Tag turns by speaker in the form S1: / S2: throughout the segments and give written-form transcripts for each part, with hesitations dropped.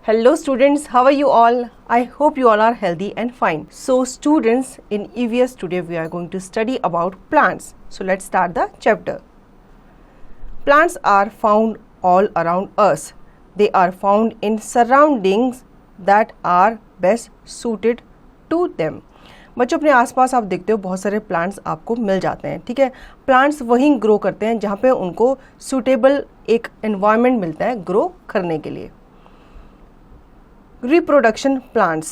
S1: Hello students, how are you all? I hope you all are healthy and fine. So students, in EVS today we are going to study about plants. So let's start the chapter. Plants are found all around us. They are found in surroundings that are best suited to them. बच्चों अपने आसपास आप देखते हो बहुत सारे plants आपको मिल जाते हैं, ठीक है। प्लांट्स वहीं ग्रो करते हैं जहाँ पे उनको सूटेबल एक एनवायरनमेंट मिलता है ग्रो करने के लिए। Reproduction plants,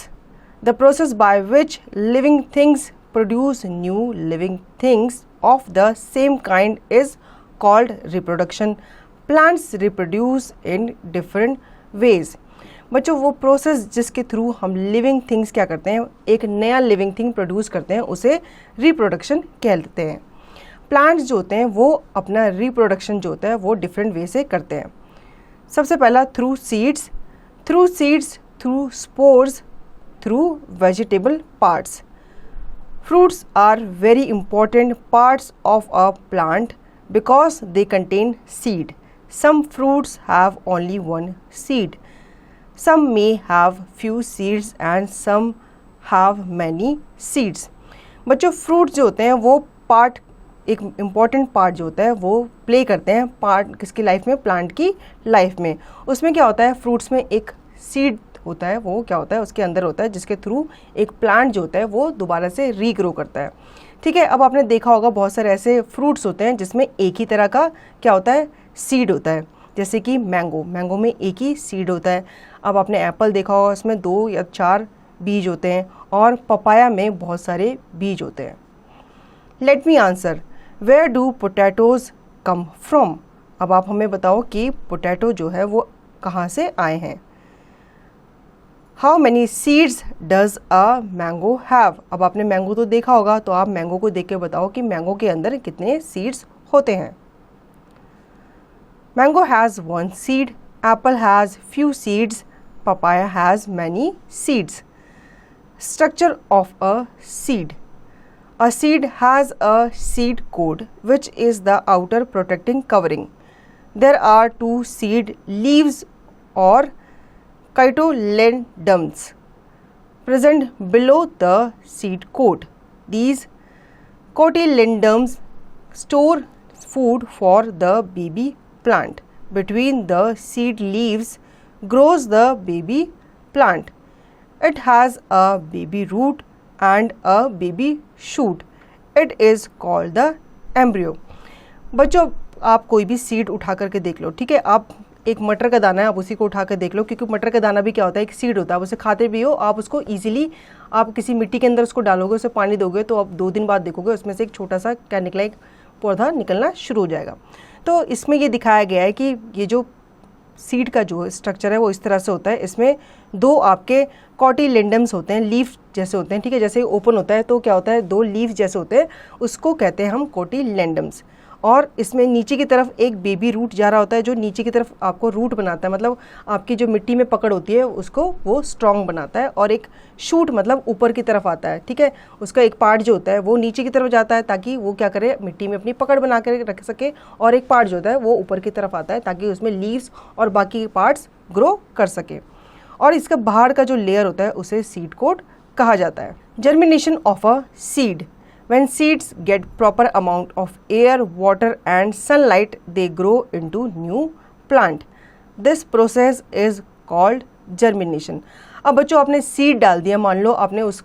S1: the process by which living things produce new living things of the same kind is called reproduction. Plants reproduce in different ways. बच्चों वो प्रोसेस जिसके थ्रू हम लिविंग थिंग्स क्या करते हैं, एक नया लिविंग थिंग प्रोड्यूस करते हैं, उसे रिप्रोडक्शन कहते हैं। प्लांट्स जो होते हैं वो अपना रिप्रोडक्शन जो होता है वो डिफरेंट वे से करते हैं। सबसे पहला through seeds, through spores, through vegetable parts. Fruits are very important parts of a plant because they contain seed. Some fruits have only one seed. Some may have few seeds and some have many seeds. बच्चों fruits जो होते हैं वो part, एक important part जो होता है वो प्ले करते हैं पार्ट किसकी लाइफ में, प्लांट की लाइफ में। उसमें क्या होता है, फ्रूट्स में एक सीड होता है, वो क्या होता है उसके अंदर होता है जिसके थ्रू एक प्लांट जो होता है वो दोबारा से रीग्रो करता है, ठीक है। अब आपने देखा होगा बहुत सारे ऐसे फ्रूट्स होते हैं जिसमें एक ही तरह का क्या होता है, सीड होता है, जैसे कि मैंगो में एक ही सीड होता है। अब आपने एप्पल देखा होगा, उसमें 2 या 4 बीज होते हैं, और पपाया में बहुत सारे बीज होते हैं। Let me answer, where do potatoes come from. अब आप हमें बताओ कि पोटैटो जो है वो कहाँ से आए हैं। How many seeds does a mango have. अब आपने मैंगो तो देखा होगा, तो आप मैंगो को देख के बताओ कि मैंगो के अंदर कितने सीड्स होते हैं। Mango has 1 seed, Apple has few seeds, papaya has many seeds. Structure of a seed, a seed has a seed coat which is the outer protecting covering. There are 2 seed leaves or cotyledons present below the seed coat. These cotyledons store food for the baby plant. Between the seed leaves grows the baby plant. It has a baby root and a baby shoot. It is called the embryo. बच्चों आप कोई भी seed उठा करके देख लो, ठीक है। आप एक मटर का दाना है, आप उसी को उठा कर देख लो, क्योंकि मटर का दाना भी क्या होता है, एक सीड होता है। आप उसे खाते भी हो, आप उसको इजीली आप किसी मिट्टी के अंदर उसको डालोगे, उसे पानी दोगे, तो आप 2 दिन बाद देखोगे उसमें से एक छोटा सा क्या निकला, एक पौधा निकलना शुरू हो जाएगा। तो इसमें ये दिखाया गया है कि ये जो सीड का जो स्ट्रक्चर है वो इस तरह से होता है। इसमें 2 आपके कॉटिलेंडम्स होते हैं, लीफ जैसे होते हैं, ठीक है। जैसे ओपन होता है तो क्या होता है, 2 लीफ जैसे होते हैं, उसको कहते हैं हम कॉटिलेंडम्स। और इसमें नीचे की तरफ एक बेबी रूट जा रहा होता है जो नीचे की तरफ आपको रूट बनाता है, मतलब आपकी जो मिट्टी में पकड़ होती है उसको वो स्ट्रॉन्ग बनाता है। और एक शूट मतलब ऊपर की तरफ आता है, ठीक है। उसका एक पार्ट जो होता है वो नीचे की तरफ जाता है ताकि वो क्या करे, मिट्टी में अपनी पकड़ बना कर रख सके, और एक पार्ट जो होता है वो ऊपर की तरफ आता है ताकि उसमें लीव्स और बाकी पार्ट्स ग्रो कर सके। और इसका बाहर का जो लेयर होता है उसे सीड कोट कहा जाता है। Germination of a seed, when seeds get proper amount of air, water and sunlight, they grow into new plant. This process is called germination. अब बच्चों आपने सीड डाल दिया, मान लो आपने उस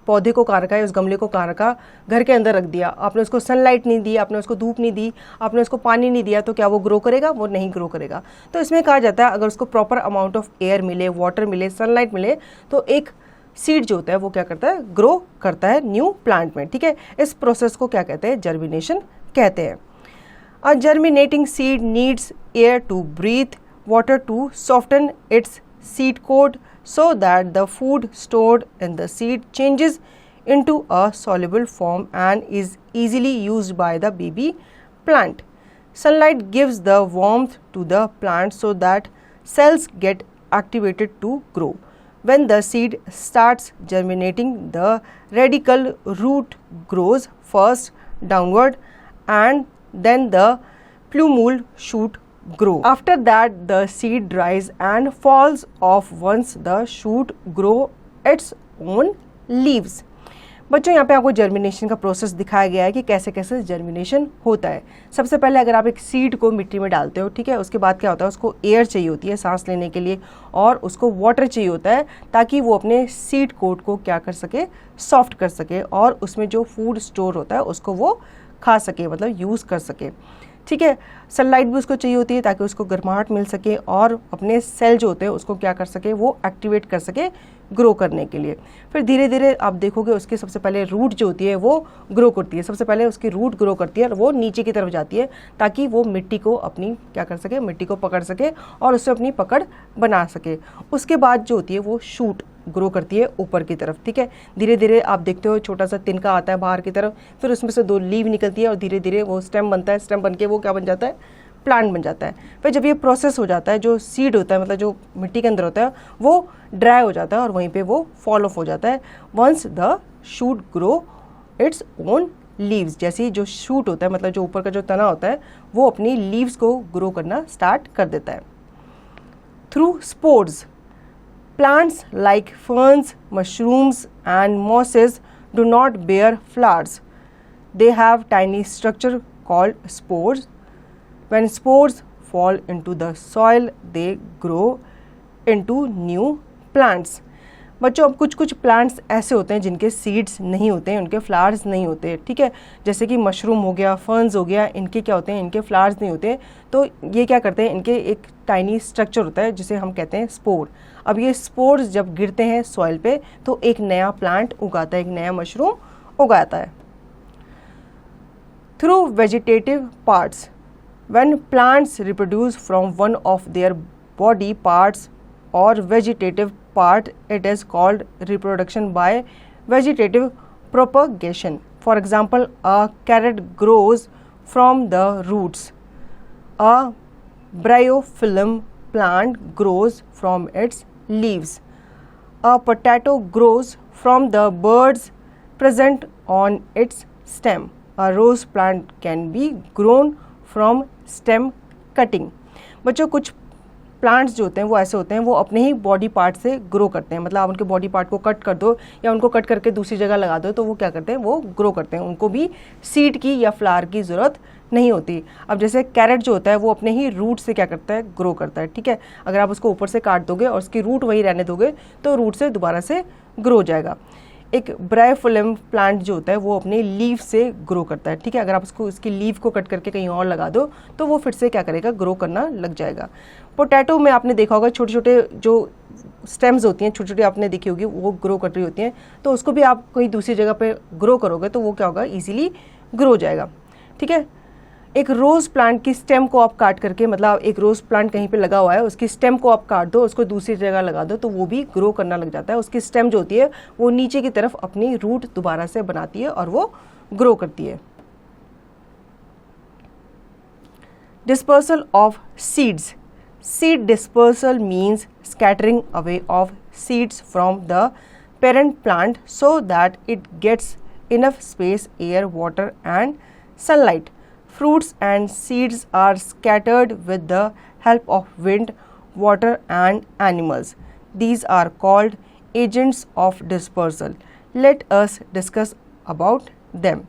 S1: पौधे को कहाँ रखा है, उस गमले को कहाँ रखा, घर के अंदर रख दिया, आपने उसको सनलाइट नहीं दी, आपने उसको धूप नहीं दी, आपने उसको पानी नहीं दिया, तो क्या वो ग्रो करेगा? वो नहीं ग्रो करेगा। तो इसमें कहा जाता है अगर उसको प्रॉपर अमाउंट ऑफ एयर मिले, वाटर मिले, सनलाइट मिले, तो एक सीड जो होता है वो क्या करता है, ग्रो करता है न्यू प्लांट में, ठीक है। इस प्रोसेस को क्या कहते हैं, जर्मिनेशन कहते हैं। A germinating seed needs air to breathe, water to soften its seed coat so that the food stored in the seed changes into a soluble form and is easily used by the baby plant. Sunlight gives the warmth to the plant so that cells get activated to grow. When the seed starts germinating, the radical root grows first downward and then the plumule shoot grow. After that the seed dries and falls off once the shoot grow its own leaves. बच्चों यहाँ पे आपको germination का process दिखाया गया है कि कैसे कैसे जर्मिनेशन होता है. सबसे पहले अगर आप एक सीड को मिट्टी में डालते हो, ठीक है, उसके बाद क्या होता है, उसको एयर चाहिए होती है सांस लेने के लिए और उसको वाटर चाहिए होता है ताकि वो अपने सीड कोट को क्या कर सके, सॉफ्ट कर सके और उसमें जो फूड स्टोर होता है उसको वो खा सके, मतलब यूज़ कर सके. ठीक है, सनलाइट भी उसको चाहिए होती है ताकि उसको गर्माहट मिल सके और अपने सेल जो होते हैं उसको क्या कर सके, वो एक्टिवेट कर सके ग्रो करने के लिए. फिर धीरे धीरे आप देखोगे उसकी सबसे पहले रूट जो होती है वो ग्रो करती है. सबसे पहले उसकी रूट ग्रो करती है और वो नीचे की तरफ जाती है ताकि वो मिट्टी को अपनी क्या कर सके, मिट्टी को पकड़ सके और उससे अपनी पकड़ बना सके. उसके बाद जो होती है वो शूट ग्रो करती है ऊपर की तरफ. ठीक है, धीरे धीरे आप देखते हो छोटा सा तिनका आता है बाहर की तरफ, फिर उसमें से 2 लीव निकलती है और धीरे धीरे वो स्टेम बनता है. स्टेम बन के वो क्या बन जाता है, प्लांट बन जाता है. फिर जब ये प्रोसेस हो जाता है, जो सीड होता है मतलब जो मिट्टी के अंदर होता है वो ड्राई हो जाता है और वहीं पे वो फॉल ऑफ हो जाता है. Once the shoot grow its own leaves, जैसे जो शूट होता है मतलब जो ऊपर का जो तना होता है वो अपनी लीव्स को ग्रो करना स्टार्ट कर देता है. Through spores, plants like ferns, mushrooms and mosses do not bear flowers. They have tiny structure called spores. When spores fall into the soil, they grow into new plants. बच्चों अब कुछ कुछ plants ऐसे होते हैं जिनके सीड्स नहीं होते हैं, उनके फ्लावर्स नहीं होते. ठीक है, जैसे कि मशरूम हो गया, फर्न्स हो गया, इनके क्या होते हैं, इनके फ्लावर्स नहीं होते. तो ये क्या करते हैं, इनके एक टाइनी स्ट्रक्चर होता है जिसे हम कहते हैं स्पोर. अब ये स्पोर्स जब गिरते हैं सॉइल पे तो एक नया प्लांट उगाता है, एक नया मशरूम उगाता है. Through vegetative parts, when plants reproduce from one of their body parts और vegetative part, it is called reproduction by vegetative propagation. For example, a carrot grows from the roots. A bryophyllum plant grows from its leaves. A potato grows from the buds present on its stem. A rose plant can be grown from stem cutting. बच्चों कुछ plants जो होते हैं वो ऐसे होते हैं, वो अपने ही बॉडी पार्ट से ग्रो करते हैं. मतलब आप उनके बॉडी पार्ट को कट कर दो या उनको कट करके दूसरी जगह लगा दो तो वो क्या करते हैं, वो ग्रो करते हैं. उनको भी सीड की या फ्लावर की ज़रूरत नहीं होती. अब जैसे कैरेट जो होता है वो अपने ही रूट से क्या करता है, ग्रो करता है. ठीक है, अगर आप उसको ऊपर से काट दोगे और उसकी रूट वहीं रहने दोगे तो रूट से दोबारा से ग्रो हो जाएगा. एक ब्रायोफिलम प्लांट जो होता है वो अपने लीव से ग्रो करता है. ठीक है, अगर आप उसको इसकी लीव को कट करके कहीं और लगा दो तो वो फिर से क्या करेगा, ग्रो करना लग जाएगा. पोटैटो में आपने देखा होगा छोटे छोटे जो स्टेम्स होती हैं, छोटी छोटी आपने देखी होगी, वो ग्रो कर रही होती हैं. तो उसको भी आप कोई दूसरी जगह पे ग्रो करोगे तो वो क्या होगा, ईजिली ग्रो हो जाएगा. ठीक है, एक रोज़ प्लांट की स्टेम को आप काट करके, मतलब एक रोज़ प्लांट कहीं पे लगा हुआ है उसकी स्टेम को आप काट दो, उसको दूसरी जगह लगा दो तो वो भी ग्रो करना लग जाता है. उसकी स्टेम जो होती है वो नीचे की तरफ अपनी रूट दोबारा से बनाती है और वो ग्रो करती है. Dispersal of seeds. Seed dispersal means scattering away of seeds from the parent plant so that it gets enough space, air, water and sunlight. Fruits and seeds are scattered with the help of wind, water and animals. These are called agents of dispersal. Let us discuss about them.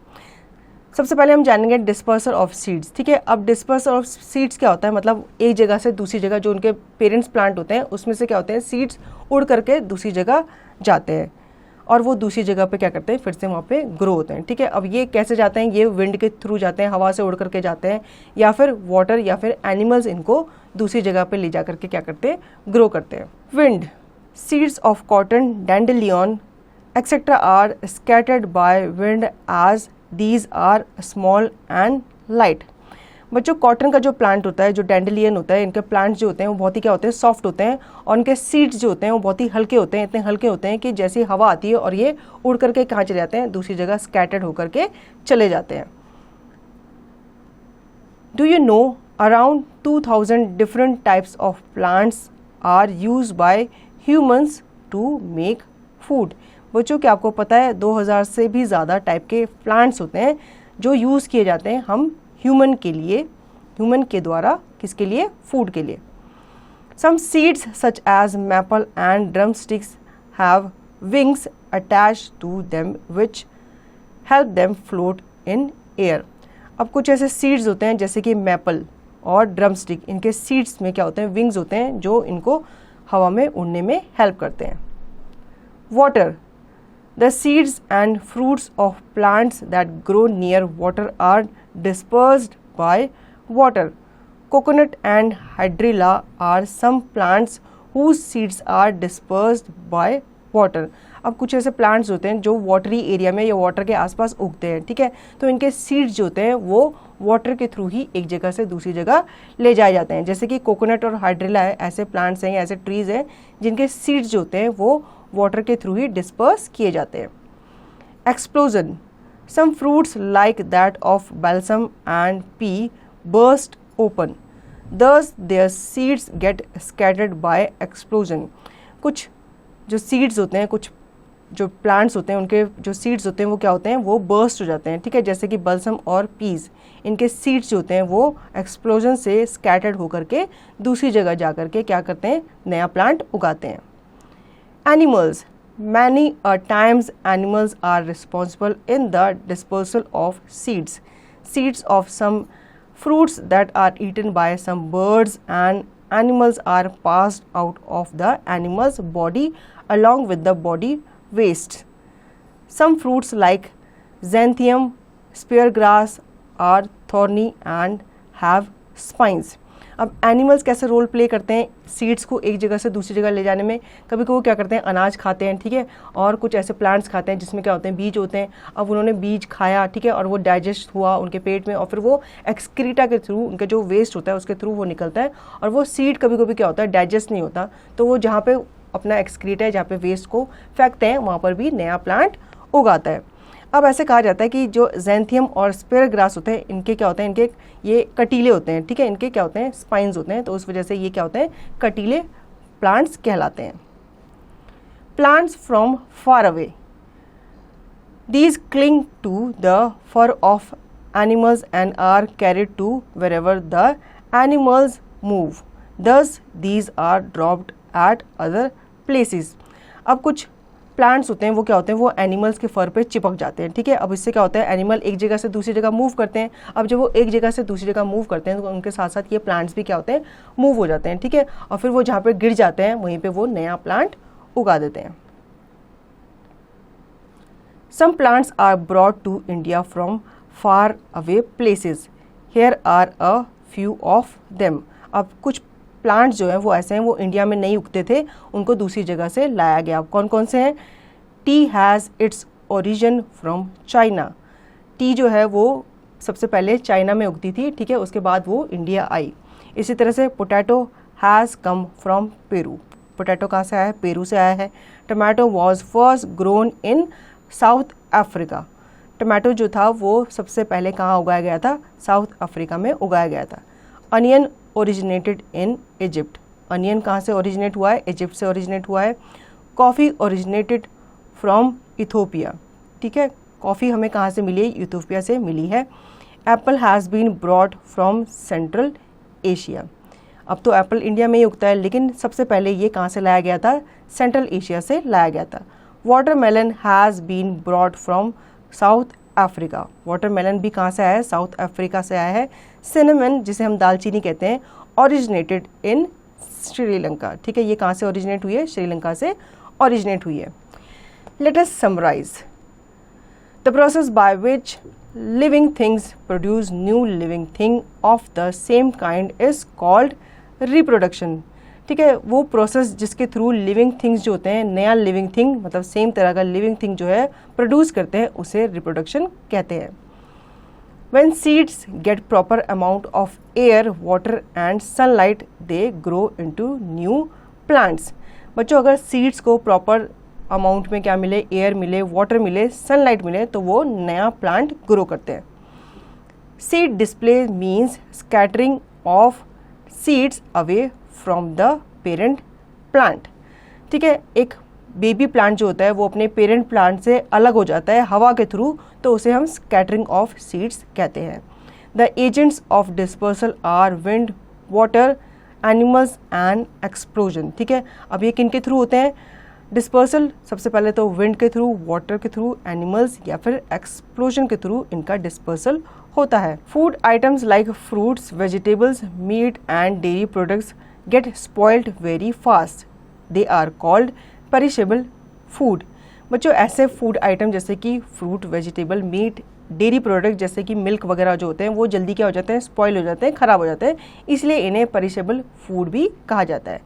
S1: सबसे पहले हम जानेंगे dispersal of seeds. ठीक है, अब dispersal of seeds क्या होता है, मतलब एक जगह से दूसरी जगह जो उनके पेरेंट्स प्लांट होते हैं उसमें से क्या होते हैं, सीड्स उड़ करके दूसरी जगह जाते हैं और वो दूसरी जगह पे क्या करते हैं, फिर से वहाँ पे ग्रो होते हैं. ठीक है, अब ये कैसे जाते हैं, ये विंड के थ्रू जाते हैं, हवा से उड़ करके जाते हैं या फिर वाटर या फिर एनिमल्स इनको दूसरी जगह पे ले जा करके क्या करते हैं, ग्रो करते हैं. Wind. Seeds of cotton, dandelion etcetera are scattered by wind as These are small and light. बच्चों कॉटन का जो प्लांट होता है, जो डैंडेलियन होता है, इनके प्लांट्स जो होते हैं वो बहुत ही क्या होते हैं, सॉफ्ट होते हैं और उनके सीड्स जो होते हैं वो बहुत ही हल्के होते हैं. इतने हल्के होते हैं कि जैसी हवा आती है और ये उड़ करके कहाँ चले जाते हैं, दूसरी जगह स्कैटर्ड होकर के चले जाते हैं. Do you know around 2000 different types of plants are use by humans to make food. बच्चों क्या आपको पता है 2000 से भी ज़्यादा टाइप के प्लांट्स होते हैं जो यूज़ किए जाते हैं हम ह्यूमन के लिए, ह्यूमन के द्वारा किसके लिए? फूड के लिए। Some seeds such as maple and drum sticks have wings attach to them which help them float in air. अब कुछ ऐसे सीड्स होते हैं जैसे कि मैपल और ड्रम स्टिक, इनके सीड्स में क्या होते हैं? विंग्स होते हैं जो इनको हवा में उड़ने में हेल्प करते हैं। Water, the seeds and fruits of plants that grow near water are dispersed by water. Coconut and hydrilla are some plants whose seeds are dispersed by water. अब कुछ ऐसे प्लांट्स होते हैं जो वाटरी एरिया में या वाटर के आसपास उगते हैं, ठीक है, तो इनके सीड्स जो होते हैं वो वाटर के थ्रू ही एक जगह से दूसरी जगह ले जाए जाते हैं। जैसे कि कोकोनट और हाइड्रिला है, ऐसे प्लांट्स हैं, ऐसे ट्रीज हैं जिनके सीड्स जो होते हैं वो वाटर के थ्रू ही डिस्पर्स किए जाते हैं। Explosion, some fruits like that of balsam and pea burst open, thus their seeds get scattered by explosion। कुछ जो सीड्स होते हैं, कुछ जो प्लांट्स होते हैं, उनके जो सीड्स होते हैं वो क्या होते हैं? वो बर्स्ट हो जाते हैं, ठीक है, जैसे कि बल्सम और पीज, इनके सीड्स जो होते हैं वो एक्सप्लोजन से स्कैटर्ड होकर के दूसरी जगह जा कर के क्या करते हैं? नया प्लांट उगाते हैं। Animals, many a times animals are responsible in the dispersal of seeds. Seeds of some fruits that are eaten by some birds and animals are passed out of the animal's body along with the body waste. Some fruits like xanthium, speargrass are thorny and have spines. अब animals कैसे role play करते हैं seeds को एक जगह से दूसरी जगह ले जाने में? कभी कभी वो क्या करते हैं? अनाज खाते हैं, ठीक है, और कुछ ऐसे प्लांट्स खाते हैं जिसमें क्या होते हैं? बीज होते हैं। अब उन्होंने बीज खाया, ठीक है, और वो डाइजेस्ट हुआ उनके पेट में, और फिर वो एक्सक्रीटा के थ्रू, उनका जो वेस्ट होता है उसके थ्रू वो निकलता है, और वो सीड कभी कभी क्या होता है? डाइजेस्ट नहीं होता, तो वो जहाँ पे अपना एक्सक्रीटा है, जहाँ पे वेस्ट को फेंकते हैं, वहाँ पर भी नया प्लांट उगाता है। अब ऐसे कहा जाता है कि जो ज़ैंथियम और स्पेयर ग्रास होते हैं, इनके क्या होते हैं? इनके ये कटीले होते हैं, ठीक है, इनके क्या होते हैं? स्पाइन्स होते हैं, तो उस वजह से ये क्या होते हैं? कटीले प्लांट्स कहलाते हैं। Plants from far away, these cling to the fur of animals and are carried to wherever the animals move, thus these are dropped at other places. अब कुछ प्लांट्स होते हैं वो क्या होते हैं? वो एनिमल्स के फर पे चिपक जाते हैं, ठीक है। अब इससे क्या होता है? एनिमल एक जगह से दूसरी जगह मूव करते हैं। अब जब वो एक जगह से दूसरी जगह मूव करते हैं तो उनके साथ साथ ये प्लांट्स भी क्या होते हैं? मूव हो जाते हैं, ठीक है, और फिर वो जहाँ पे गिर जाते हैं वहीं पे वो नया प्लांट उगा देते हैं। Some plants are brought to India from far away places, here are a few of them. अब कुछ प्लांट्स जो हैं वो ऐसे हैं, वो इंडिया में नहीं उगते थे, उनको दूसरी जगह से लाया गया। कौन कौन से हैं? T has its origin from China. T जो है वो सबसे पहले चाइना में उगती थी, ठीक है, उसके बाद वो इंडिया आई। इसी तरह से potato has come from Peru. Potato कहाँ से आया है? पेरू से आया है। Tomato was first grown in south Africa. Tomato जो था वो सबसे पहले कहाँ उगाया गया था? साउथ अफ्रीका में उगाया गया था। Onion originated in Egypt. Onion कहाँ से ओरिजिनेट हुआ है? इजिप्ट से ओरिजिनेट हुआ है। कॉफ़ी ओरिजिनेटेड फ्रॉम इथोपिया, ठीक है, कॉफ़ी हमें कहाँ से मिली है? इथोपिया से मिली है। Apple has been brought from Central Asia. अब तो एप्पल इंडिया में ही उगता है, लेकिन सबसे पहले ये कहाँ से लाया गया था? सेंट्रल एशिया से लाया गया था। Watermelon has been brought from South Africa. Watermelon भी कहाँ से आया है? साउथ अफ्रीका से आया है। सिनेमन, जिसे हम दालचीनी कहते हैं, ओरिजिनेटेड इन श्रीलंका, ठीक है, ये कहाँ से ओरिजिनेट हुई है? श्रीलंका से ओरिजिनेट हुई है। Let us summarize. The process by which living things produce new living thing of the same kind is called reproduction. ठीक है, वो प्रोसेस जिसके थ्रू लिविंग थिंग्स जो होते हैं, नया लिविंग थिंग मतलब सेम तरह का लिविंग थिंग जो है प्रोड्यूस करते हैं, उसे रिप्रोडक्शन कहते हैं। When seeds get proper amount of air, water and sunlight, they grow into new plants. बच्चों, अगर सीड्स को प्रॉपर अमाउंट में क्या मिले? एयर मिले, वाटर मिले, सनलाइट मिले, तो वो नया प्लांट ग्रो करते हैं। Seed display means scattering of seeds away from the parent plant. ठीक है, एक बेबी प्लांट जो होता है वो अपने पेरेंट प्लांट से अलग हो जाता है हवा के थ्रू, तो उसे हम स्कैटरिंग ऑफ सीड्स कहते हैं। The agents of dispersal are wind, water, animals and explosion. ठीक है, अब ये किन के थ्रू होते हैं? डिस्पर्सल सबसे पहले तो विंड के थ्रू, वाटर के थ्रू, एनिमल्स या फिर एक्सप्लोजन के थ्रू इनका डिस्पर्सल होता है। Food items like fruits, vegetables, meat and dairy products get spoiled very fast, they are called perishable food. बच्चों ऐसे फूड आइटम जैसे कि fruit, vegetable, meat, dairy product जैसे कि मिल्क वगैरह जो होते हैं वो जल्दी क्या हो जाते हैं? स्पॉइल हो जाते हैं, ख़राब हो जाते हैं, इसलिए इन्हें पेरिशेबल फूड भी कहा जाता है।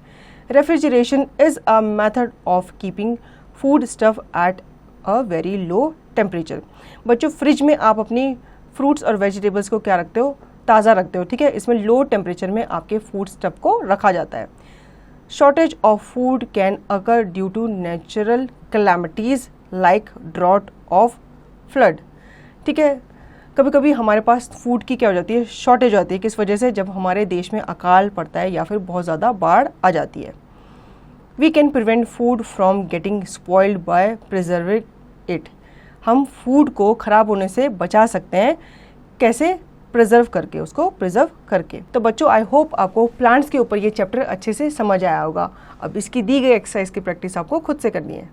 S1: Refrigeration is a method of keeping food stuff at a very low temperature. बच्चों फ्रिज में आप अपनी फ्रूट्स और वेजिटेबल्स को क्या रखते हो? ताज़ा रखते हो। ठीक है, इसमें लो टेम्परेचर में आपके फूड स्टफ को रखा जाता है। Shortage of food can occur due to natural calamities like drought of flood. ठीक है, कभी कभी हमारे पास फूड की क्या हो जाती है? शॉर्टेज हो जाती है। किस वजह से? जब हमारे देश में अकाल पड़ता है या फिर बहुत ज़्यादा बाढ़ आ जाती है। We can prevent food from getting spoiled by preserving it. हम फूड को ख़राब होने से बचा सकते हैं। कैसे? प्रिजर्व करके, उसको प्रिजर्व करके। तो बच्चों आई होप आपको प्लांट्स के ऊपर ये चैप्टर अच्छे से समझ आया होगा। अब इसकी दी गई एक्सरसाइज की प्रैक्टिस आपको खुद से करनी है।